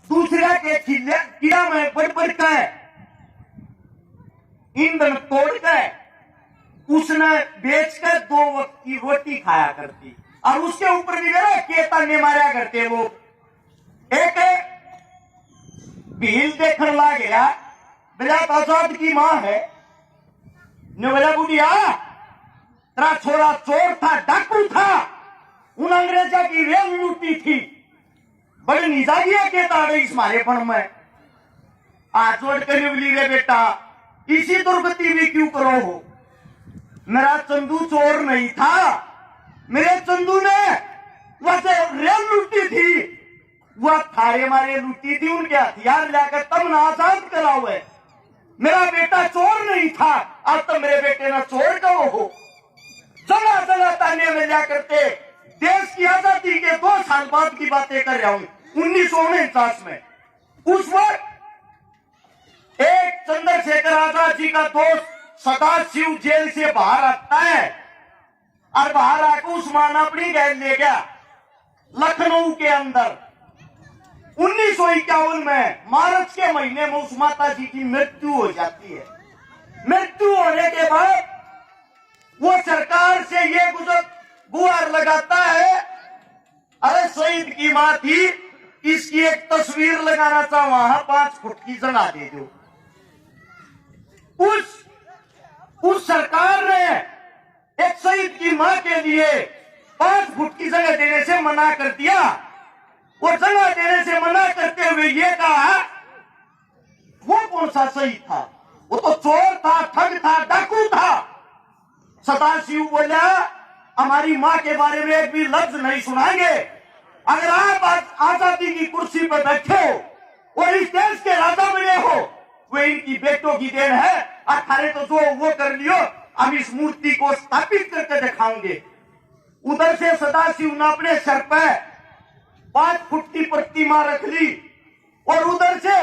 दूसरा के कीड़ा में बढ़ कर ईंधन तोड़कर उसने बेचकर 2 वक्त की रोटी खाया करती और उसके ऊपर भी केता ने मारा करते वो। एक भील देखने ला गया, बोला आजाद की मां है ने बोला बुढ़िया तेरा छोरा चोर था, डाकू था, उन अंग्रेजा की रेल लूटी थी, बड़ी निजागिया कहता है इस मारेपन में। आज जोड़ कर बोली रे बेटा इसी दुर्गति भी क्यों करो हो, मेरा चंदू चोर नहीं था, मेरे चंदू ने वैसे रेल लूटी थी, वह थारे मारे लूटी थी, उनके हथियार लाकर तब ना आजाद करा हुआ है। मेरा बेटा चोर नहीं था, अब तो मेरे बेटे ने चोर कहो हो। जगह जगह ताने में जा करते देश की आजादी के 2 साल बाद की बातें कर रहा हूं, 1949 में। उस वक्त एक चंद्रशेखर आजाद जी का दोस्त सदाशिव जेल से बाहर आता है और बाहर आकर उस्मान अपनी गैर ले गया लखनऊ के अंदर। 1951 में मार्च के महीने में उस माता जी की मृत्यु हो जाती है। मृत्यु होने के बाद वो सरकार से ये गुहार लगाता है, अरे शहीद की मां थी, इसकी एक तस्वीर लगाना था, वहां 5 फुट की जगह दे दो। उस सरकार ने एक शहीद की मां के लिए 5 फुट की जगह देने से मना कर दिया। वो जगह देने से मना करते हुए ये कहा वो कौन सा शहीद था, वो तो चोर था, ठग था, डाकू था। सदाशिव बोला हमारी मां के बारे में एक भी लफ्ज नहीं सुनाएंगे। अगर आप आजादी की कुर्सी पर बैठे हो और इस देश के राजा बने हो, वो इनकी बेटों की देन है। अठारे तो जो वो कर लियो, हम इस मूर्ति को स्थापित करके दिखाएंगे। उधर से सदाशिव ने अपने सर पर 5 फुट की प्रतिमा रख ली और उधर से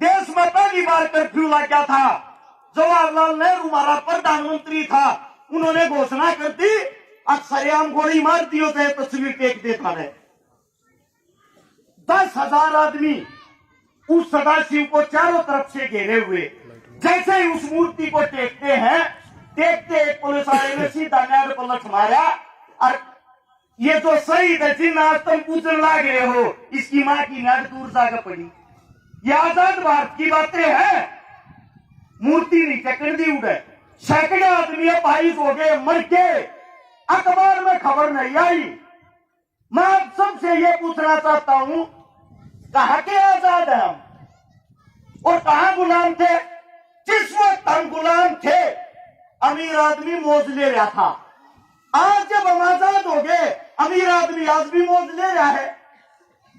देश में पहली बार कर्फ्यू लगा था। जवाहरलाल नेहरू हमारा प्रधानमंत्री था, उन्होंने घोषणा कर दी और सरेआम गोली मार दी, उसे तस्वीर फेंक देता है। 10,000 आदमी उस सदाशिव को चारों तरफ से घेरे हुए। जैसे ही उस मूर्ति को टेकते हैं, टेकते पुलिस वाले ने सीधा नेट पलट मारा और ये जो शहीद है जिन आज तुम पूछने लग रहे हो, इसकी मां की नेट दूर जाकर पड़ी। ये आजाद भारत की बातें हैं। मूर्ति नीचे कर दी उड़े, सैकड़े आदमी अपाहिज हो गए, मर के, अखबार में खबर नहीं आई। मैं आप सबसे ये पूछना चाहता हूं, कहां के आजाद हैं हम और कहां गुलाम थे? जिस वक्त हम गुलाम थे, अमीर आदमी मौज ले रहा था। आज जब हम आजाद हो गए, अमीर आदमी आज भी मौज ले रहा है।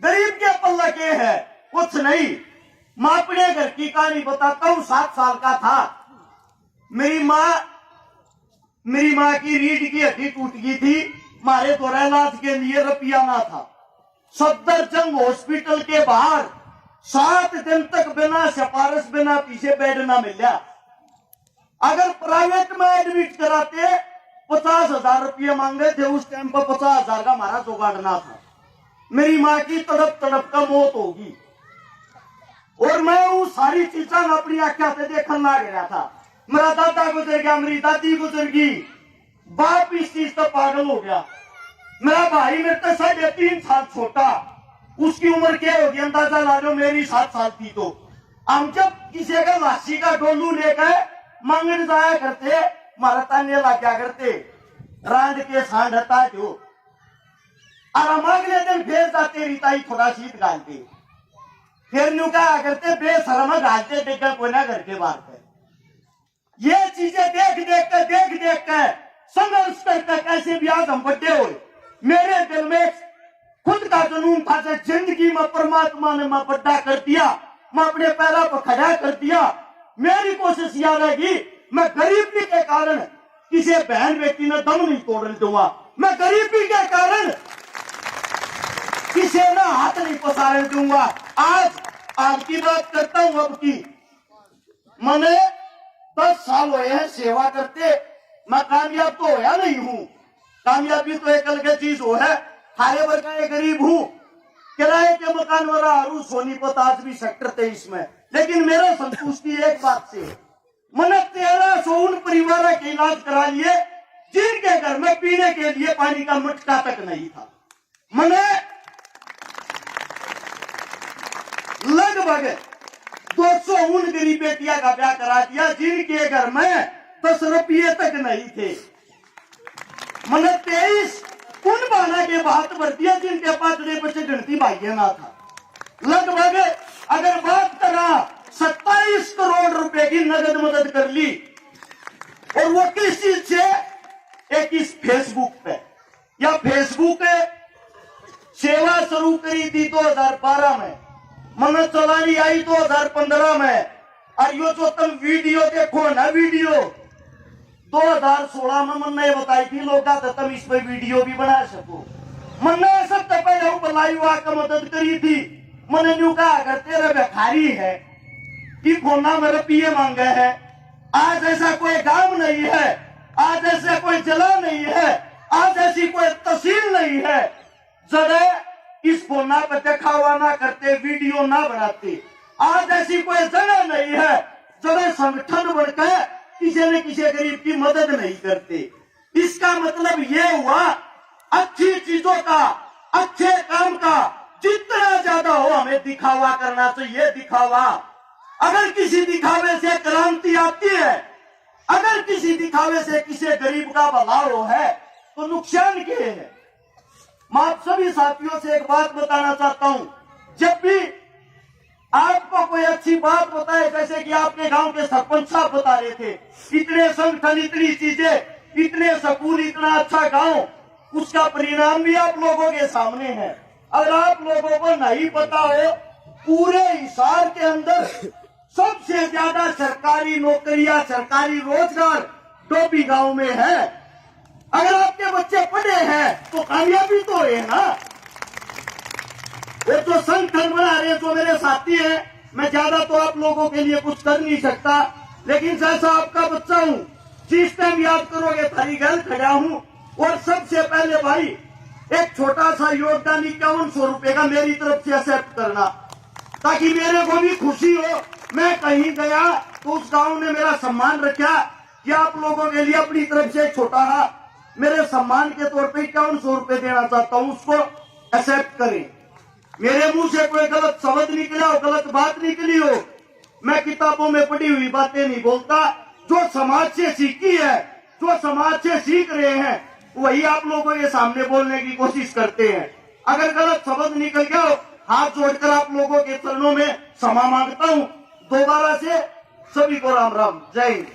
गरीब के पल्ला के है कुछ नहीं। मैं अपने घर की कहानी बताता हूं। 7 साल का था, मेरी माँ की रीढ़ की हड्डी टूट गई थी। मारे तो इलाज के लिए रुपया ना था। सफदरजंग हॉस्पिटल के बाहर 7 दिन तक बिना सिफारिश, बिना पीछे बेड ना मिला। अगर प्राइवेट में एडमिट कराते 50,000 रुपये मांगे थे। उस टाइम पर 50,000 का हमारा जुगाड़ना था। मेरी माँ की तड़प तड़प का मौत होगी और मैं वो सारी चीजें अपनी आंखों से देखने लग रहा था। मेरा दादा गुजर गया, मेरी दादी गुजर गई, बाप इस चीज तो पागल हो गया। मेरा भाई मेरे तो 3.5 साल छोटा, उसकी उम्र क्या होगी अंदाजा ला लो। मेरी 7 साल थी। तो हम जब किसी का लाशी का डोलू लेकर मांगने जाया करते, मारा ताने लगा करते, रांड के सांड हटा जो, और हम अगले दिन फिर जाते रीताई थोड़ा शीत डालते, फिर न्यू कहा करते बेशरम डालते देखकर कोई ना घर के बाहर पे। ये चीजें देख देख कर संघर्ष करके कैसे भी आज हम बड़े हुए। मेरे दिल में खुद का जुनून था कि जिंदगी में परमात्मा ने मैं बड़ा कर दिया, मैं अपने पैरों पर खड़ा कर दिया। मेरी कोशिश यह रहेगी, मैं गरीबी के कारण किसी बहन बेटी ने दम नहीं तोड़ने दूंगा। मैं गरीबी के कारण किसी ने हाथ नहीं पसारने दूंगा। आज की बात करता हूं। अब की मैंने 10 साल हुए हैं सेवा करते, मैं कामयाब तो होया नहीं हूं। कामयाबी तो एक अलग चीज हो है। थारे वर्ग का गरीब हूं, किराए के मकान वाला हरू सोनीपत आज भी सेक्टर 23 में। लेकिन मेरा संतुष्टि एक बात से, मैंने 1300 उन परिवार के इलाज करा लिए जिनके घर में पीने के लिए पानी का मटका तक नहीं था। मैंने लगभग 200 उन गरीब बेटिया का ब्याह करा दिया जिनके घर में 10 रुपये तक नहीं थे। मैंने 23 उन बाला के बात भर दिया जिनके पास बच्चे गिनती भाग्य ना था। लगभग अगर बात करा 27 करोड़ रुपए की नगद मदद कर ली, और वो किस चीज से? एक इस फेसबुक पे, या फेसबुक सेवा शुरू करी थी 2012 में, मैंने चलानी आई 2015 में, और यो जो तुम वीडियो देखो ना, वीडियो 2016 में मैंने बताई थी लोग तुम इस पे वीडियो भी बना सको। मैंने सबसे पहले लाइव आकर मदद करी थी। मैंने न्यू कहा अगर तेरा भिखारी है कि कोना में रुपये मांगे है, आज ऐसा कोई गांव नहीं है, आज ऐसा कोई जिला नहीं है, आज ऐसी कोई तहसील नहीं है जगह इस कोना पर दिखावा ना करते, वीडियो ना बनाते। आज ऐसी कोई जगह नहीं है जगह संगठन बनकर किसी न किसी गरीब की मदद नहीं करते। इसका मतलब ये हुआ अच्छी चीजों का, अच्छे काम का जितना ज्यादा हो हमें दिखावा करना चाहिए। दिखावा, अगर किसी दिखावे से क्रांति आती है, अगर किसी दिखावे से किसी गरीब का भला है तो नुकसान क्या है? मैं आप सभी साथियों से एक बात बताना चाहता हूं, जब भी आपको कोई अच्छी बात बताए, जैसे कि आपके गांव के सरपंच साहब बता रहे थे, इतने संगठन, इतनी चीजें, इतने स्कूल, इतना अच्छा गांव, उसका परिणाम भी आप लोगों के सामने है। अगर आप लोगों को नहीं पता हो, पूरे हिसार के अंदर सबसे ज्यादा सरकारी नौकरियां, सरकारी रोजगार डोबी गांव में है। अगर आपके बच्चे पढ़े हैं तो कामयाबी तो है ना। वो जो संगठन बना रहे, जो मेरे साथी हैं, मैं ज्यादा तो आप लोगों के लिए कुछ कर नहीं सकता, लेकिन जैसा आपका बच्चा हूं, जिस टाइम याद करोगे थारी घर खड़ा हूं। और सबसे पहले भाई एक छोटा सा योगदान 5100 रुपए का मेरी तरफ से एक्सेप्ट करना, ताकि मेरे को भी खुशी हो। मैं कहीं गया तो उस गांव ने मेरा सम्मान रखा कि आप लोगों के लिए अपनी तरफ से छोटा मेरे सम्मान के तौर पे 5100 रुपए देना चाहता हूं, उसको एक्सेप्ट करें। मेरे मुंह से कोई गलत शब्द निकला हो, गलत बात निकली हो, मैं किताबों में पढ़ी हुई बातें नहीं बोलता। जो समाज से सीखी है, जो समाज से सीख रहे हैं, वही आप लोगों के सामने बोलने की कोशिश करते हैं। अगर गलत शब्द निकल गया हो, हाथ जोड़कर आप लोगों के चरणों में क्षमा मांगता हूं। दोबारा से सभी को राम राम, जय हिंद।